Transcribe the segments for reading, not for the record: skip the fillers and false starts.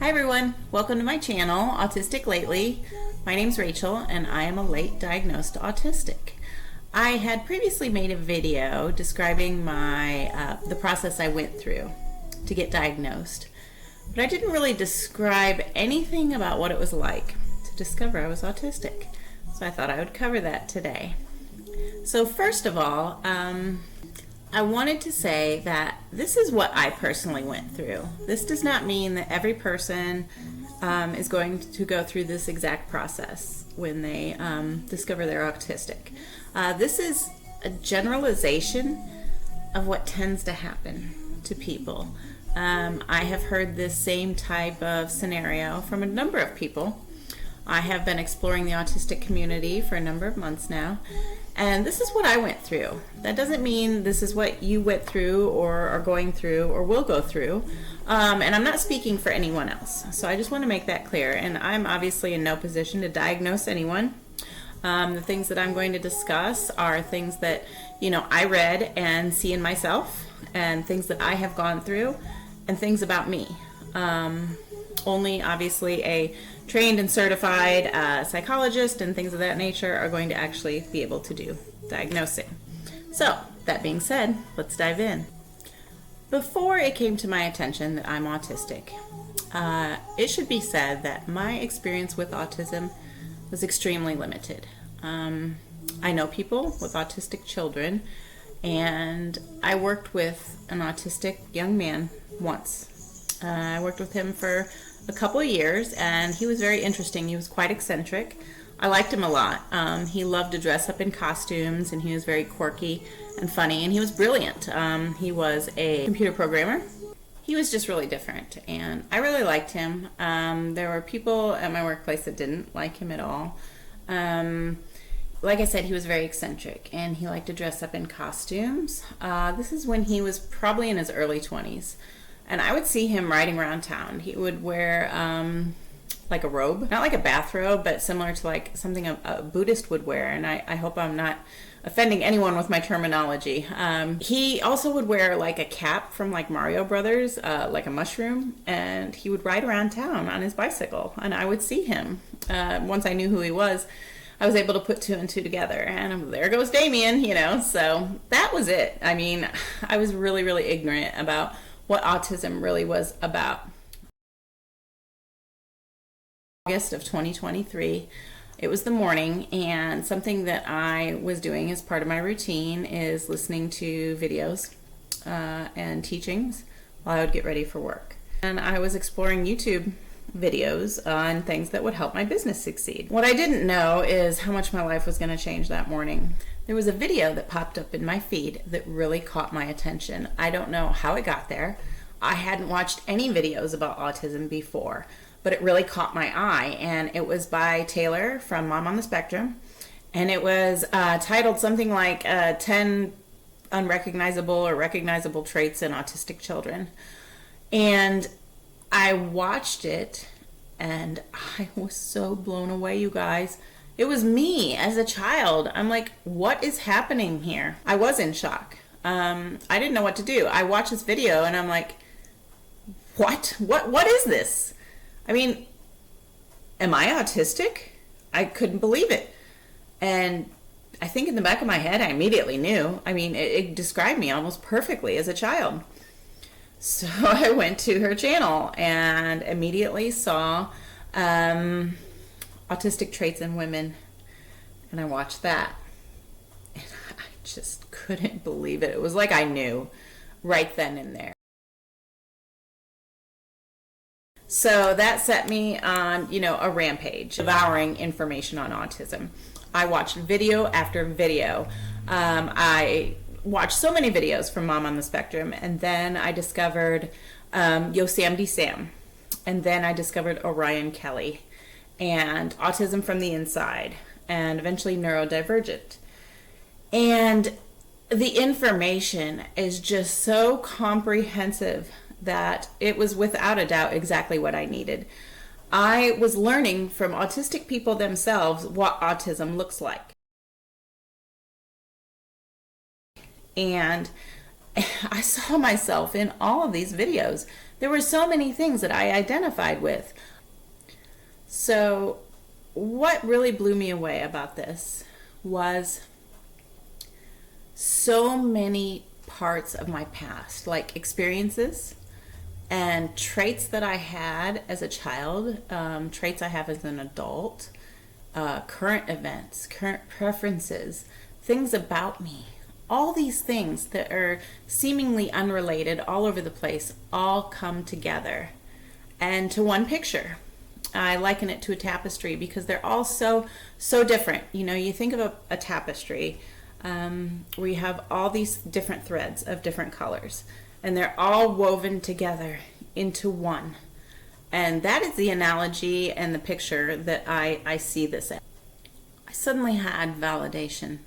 Hi everyone, welcome to my channel, Autistic Lately. My name's Rachel and I am a late diagnosed autistic. I had previously made a video describing the process I went through to get diagnosed, but I didn't really describe anything about what it was like to discover I was autistic. So I thought I would cover that today. So first of all, I wanted to say that this is what I personally went through. This does not mean that every person is going to go through this exact process when they discover they're autistic. This is a generalization of what tends to happen to people. I have heard this same type of scenario from a number of people. I have been exploring the autistic community for a number of months now, and this is what I went through. That doesn't mean this is what you went through or are going through or will go through, and I'm not speaking for anyone else. So I just want to make that clear, and I'm obviously in no position to diagnose anyone. The things that I'm going to discuss are things that, I read and see in myself, and things that I have gone through, and things about me. Only obviously a trained and certified psychologist and things of that nature are going to actually be able to do diagnosing. So that being said, let's dive in. Before it came to my attention that I'm autistic, it should be said that my experience with autism was extremely limited. I know people with autistic children, and I worked with an autistic young man once. I worked with him for a couple of years, and he was very interesting. He was quite eccentric. I liked him a lot. He loved to dress up in costumes, and he was very quirky and funny, and he was brilliant. He was a computer programmer. He was just really different, and I really liked him. There were people at my workplace that didn't like him at all. Like I said, he was very eccentric, and he liked to dress up in costumes. This is when he was probably in his early 20s. And I would see him riding around town. He would wear like a robe, not like a bathrobe, but similar to like something a Buddhist would wear. And I hope I'm not offending anyone with my terminology. He also would wear like a cap from like Mario Brothers, like a mushroom, and he would ride around town on his bicycle. And I would see him. Once I knew who he was, I was able to put two and two together, and there goes Damien, so that was it. I mean, I was really, really ignorant about what autism really was about. August of 2023, it was the morning, and something that I was doing as part of my routine is listening to videos and teachings while I would get ready for work. And I was exploring YouTube videos on things that would help my business succeed. What I didn't know is how much my life was going to change that morning. There was a video that popped up in my feed that really caught my attention. I don't know how it got there. I hadn't watched any videos about autism before, but it really caught my eye, and it was by Taylor from Mom on the Spectrum, and it was titled something like 10 unrecognizable or recognizable traits in autistic children. And I watched it, and I was so blown away, you guys. It was me as a child. I'm like, what is happening here? I was in shock. I didn't know what to do. I watched this video and I'm like, what is this? I mean, am I autistic? I couldn't believe it. And I think in the back of my head, I immediately knew. I mean, it described me almost perfectly as a child. So I went to her channel and immediately saw autistic traits in women, and I watched that, and I just couldn't believe it. It was like I knew right then and there. So that set me on, a rampage, devouring information on autism. I watched video after video. I watched so many videos from Mom on the Spectrum, and then I discovered Yosemite Sam, and then I discovered Orion Kelly, and Autism from the Inside, and eventually Neurodivergent. And the information is just so comprehensive that it was without a doubt exactly what I needed. I was learning from autistic people themselves what autism looks like. And I saw myself in all of these videos. There were so many things that I identified with. So what really blew me away about this was so many parts of my past, like experiences and traits that I had as a child, traits I have as an adult, current events, current preferences, things about me. All these things that are seemingly unrelated all over the place all come together and to one picture. I liken it to a tapestry because they're all so different. You know, you think of a tapestry where you have all these different threads of different colors, and they're all woven together into one. And that is the analogy and the picture that I see this in. I suddenly had validation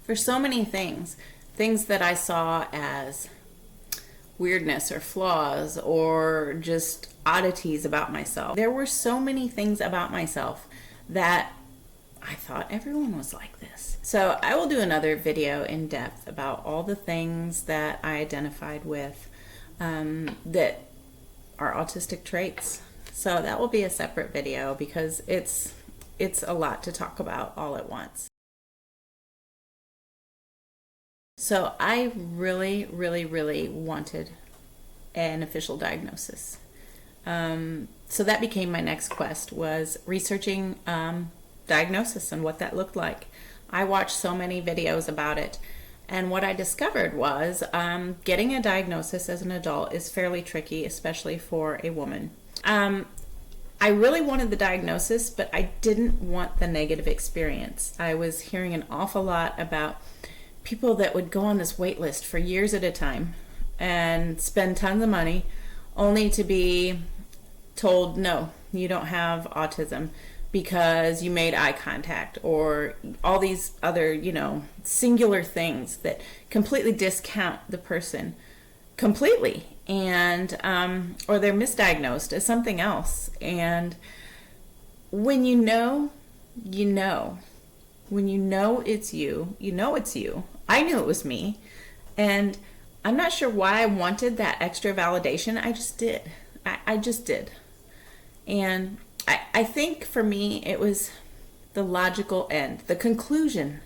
for so many things that I saw as weirdness or flaws or just oddities about myself. There were so many things about myself that I thought everyone was like this. So I will do another video in depth about all the things that I identified with that are autistic traits. So that will be a separate video because it's a lot to talk about all at once. So I really wanted an official diagnosis. So that became my next quest, was researching diagnosis and what that looked like. I watched so many videos about it, and what I discovered was getting a diagnosis as an adult is fairly tricky, especially for a woman. I really wanted the diagnosis, but I didn't want the negative experience. I was hearing an awful lot about people that would go on this wait list for years at a time and spend tons of money only to be told, no, you don't have autism because you made eye contact, or all these other, singular things that completely discount the person completely, and or they're misdiagnosed as something else. And when you know, when you know it's you, it's you. I knew it was me, and I'm not sure why I wanted that extra validation. I just did. I just did. And I think for me it was the logical end, the conclusion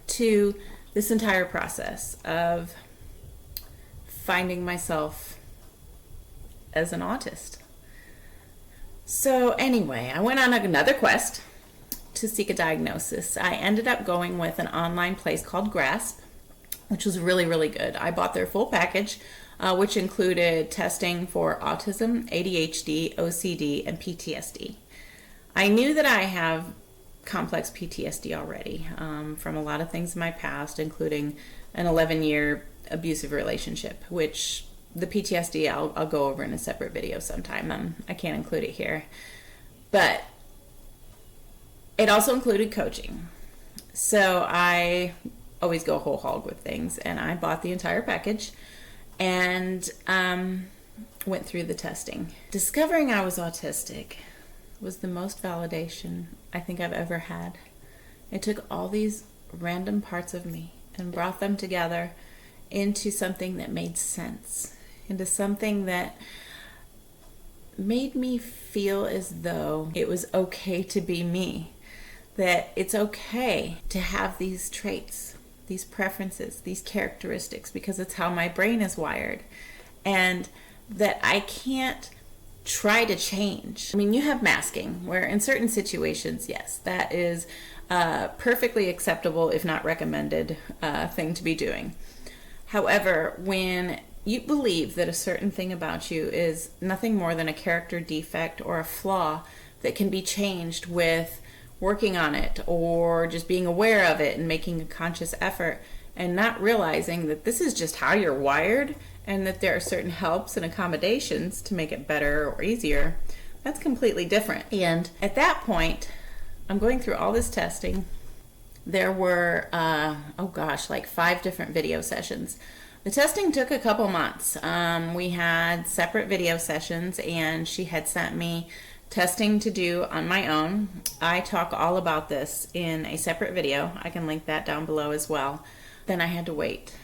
to this entire process of finding myself as an autist. So anyway, I went on another quest to seek a diagnosis. I ended up going with an online place called Grasp, which was really good. I bought their full package, which included testing for autism, ADHD, OCD, and PTSD. I knew that I have complex PTSD already from a lot of things in my past, including an 11-year abusive relationship, which the PTSD I'll go over in a separate video sometime. I can't include it here. But it also included coaching. So I always go whole hog with things, and I bought the entire package and went through the testing. Discovering I was autistic was the most validation I think I've ever had. It took all these random parts of me and brought them together into something that made sense, into something that made me feel as though it was okay to be me, that it's okay to have these traits, these preferences, these characteristics, because it's how my brain is wired, and that I can't try to change. I mean, you have masking, where in certain situations, yes, that is a perfectly acceptable, if not recommended, thing to be doing. However, when you believe that a certain thing about you is nothing more than a character defect or a flaw that can be changed with working on it or just being aware of it and making a conscious effort, and not realizing that this is just how you're wired and that there are certain helps and accommodations to make it better or easier, that's completely different. And at that point, I'm going through all this testing. There were, like 5 different video sessions. The testing took a couple months. We had separate video sessions, and she had sent me testing to do on my own. I talk all about this in a separate video. I can link that down below as well. Then I had to wait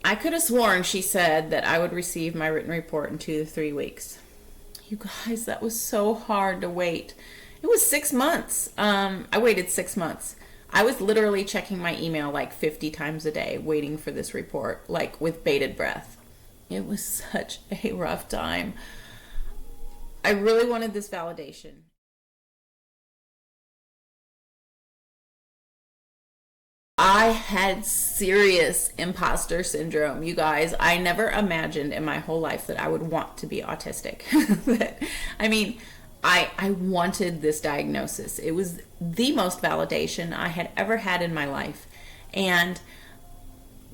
I could have sworn she said that I would receive my written report in 2 to 3 weeks. You guys, that was so hard to wait. It was 6 months. I waited 6 months. I was literally checking my email like 50 times a day, waiting for this report, like with bated breath. It was such a rough time. I really wanted this validation. I had serious imposter syndrome, you guys. I never imagined in my whole life that I would want to be autistic. I mean, I wanted this diagnosis. It was the most validation I had ever had in my life.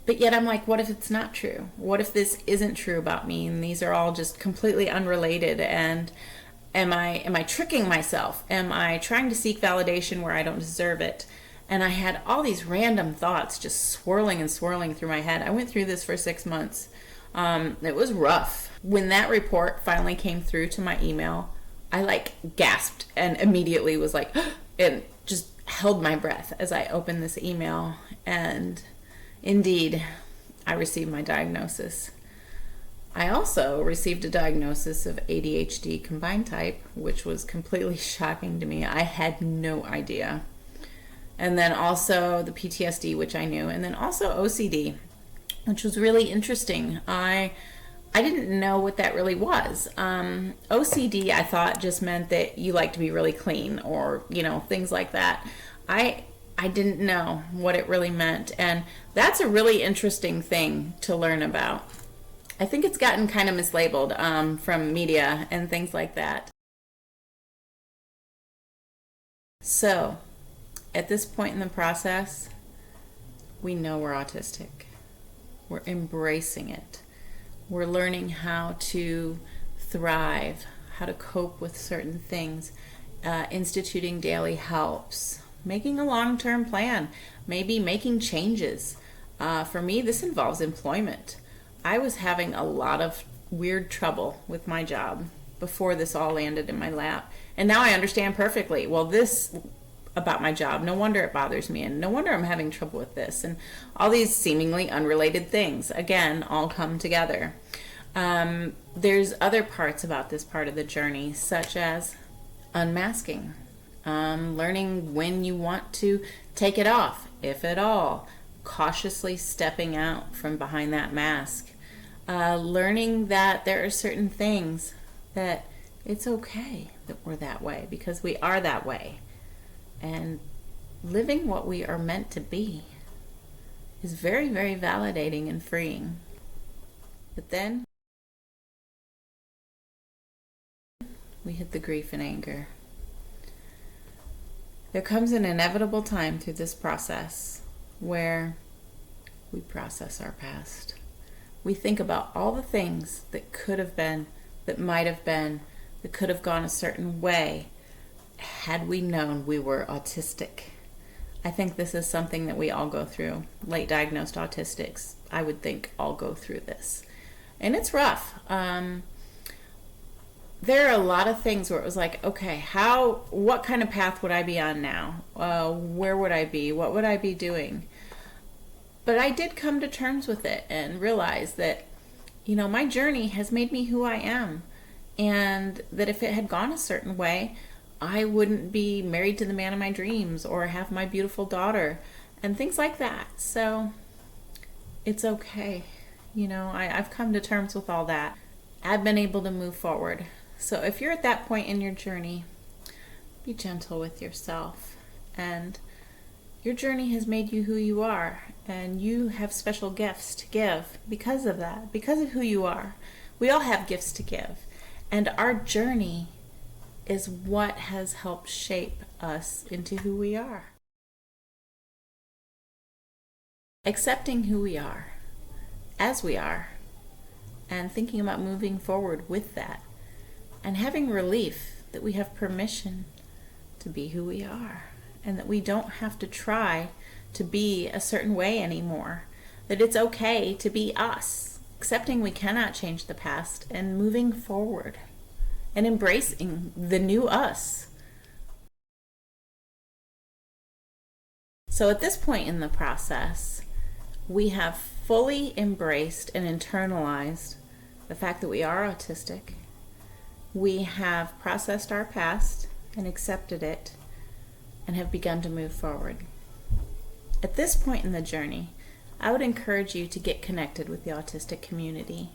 But yet I'm like, what if it's not true? What if this isn't true about me and these are all just completely unrelated? And am I tricking myself? Am I trying to seek validation where I don't deserve it? And I had all these random thoughts just swirling and swirling through my head. I went through this for 6 months. It was rough. When that report finally came through to my email, I like gasped and immediately was like, and just held my breath as I opened this email. And indeed, I received my diagnosis. I also received a diagnosis of ADHD combined type, which was completely shocking to me. I had no idea. And then also the PTSD, which I knew, and then also OCD, which was really interesting. I didn't know what that really was. OCD, I thought just meant that you like to be really clean, or things like that. I didn't know what it really meant, and that's a really interesting thing to learn about. I think it's gotten kind of mislabeled from media and things like that. So, at this point in the process, we know we're autistic. We're embracing it. We're learning how to thrive, how to cope with certain things, instituting daily helps, making a long-term plan, maybe making changes. For me, this involves employment. I was having a lot of weird trouble with my job before this all landed in my lap. And now I understand perfectly. Well, this about my job, no wonder it bothers me, and no wonder I'm having trouble with this, and all these seemingly unrelated things again all come together. There's other parts about this part of the journey, such as unmasking, learning when you want to take it off, if at all, cautiously stepping out from behind that mask, learning that there are certain things that it's okay that we're that way because we are that way. And living what we are meant to be is very, very validating and freeing. But then we hit the grief and anger. There comes an inevitable time through this process where we process our past. We think about all the things that could have been, that might have been, that could have gone a certain way had we known we were autistic. I think this is something that we all go through. Late diagnosed autistics, I would think, all go through this. And it's rough. There are a lot of things where it was like, okay, what kind of path would I be on now? Where would I be? What would I be doing? But I did come to terms with it and realize that, my journey has made me who I am. And that if it had gone a certain way, I wouldn't be married to the man of my dreams or have my beautiful daughter and things like that. So it's okay. I've come to terms with all that. I've been able to move forward. So if you're at that point in your journey, be gentle with yourself. And your journey has made you who you are. And you have special gifts to give because of that, because of who you are. We all have gifts to give. And our journey is what has helped shape us into who we are. Accepting who we are, as we are, and thinking about moving forward with that, and having relief that we have permission to be who we are, and that we don't have to try to be a certain way anymore, that it's okay to be us, accepting we cannot change the past, and moving forward. And embracing the new us. So at this point in the process, we have fully embraced and internalized the fact that we are autistic. We have processed our past and accepted it and have begun to move forward. At this point in the journey, I would encourage you to get connected with the autistic community.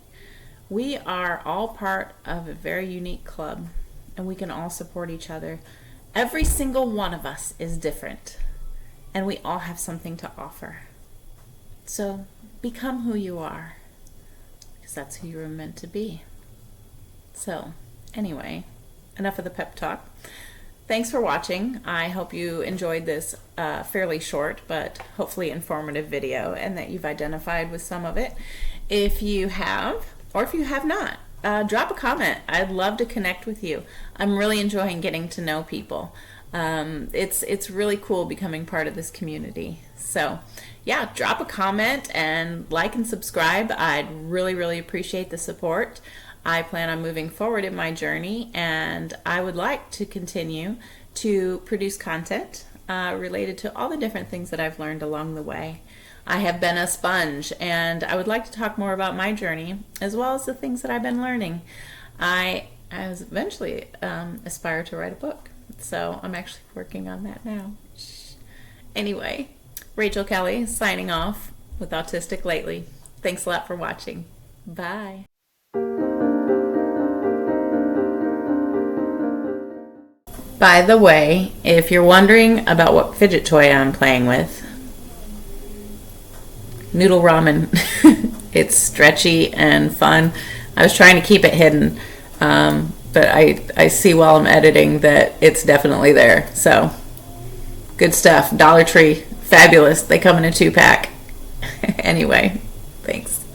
We are all part of a very unique club, and we can all support each other. Every single one of us is different, and we all have something to offer. So become who you are, because that's who you were meant to be. So anyway, enough of the pep talk. Thanks for watching. I hope you enjoyed this fairly short but hopefully informative video, and that you've identified with some of it. If you have, or if you have not, drop a comment. I'd love to connect with you. I'm really enjoying getting to know people. It's really cool becoming part of this community. So yeah, drop a comment and like and subscribe. I'd really appreciate the support. I plan on moving forward in my journey, and I would like to continue to produce content related to all the different things that I've learned along the way. I have been a sponge, and I would like to talk more about my journey as well as the things that I've been learning. I was eventually aspire to write a book, so I'm actually working on that now. Anyway, Rachel Kelly signing off with Autistic Lately. Thanks a lot for watching. Bye. By the way, if you're wondering about what fidget toy I'm playing with, noodle ramen. It's stretchy and fun. I was trying to keep it hidden, but I see while I'm editing that it's definitely there. So, good stuff. Dollar Tree, fabulous. They come in a 2-pack. Anyway, thanks.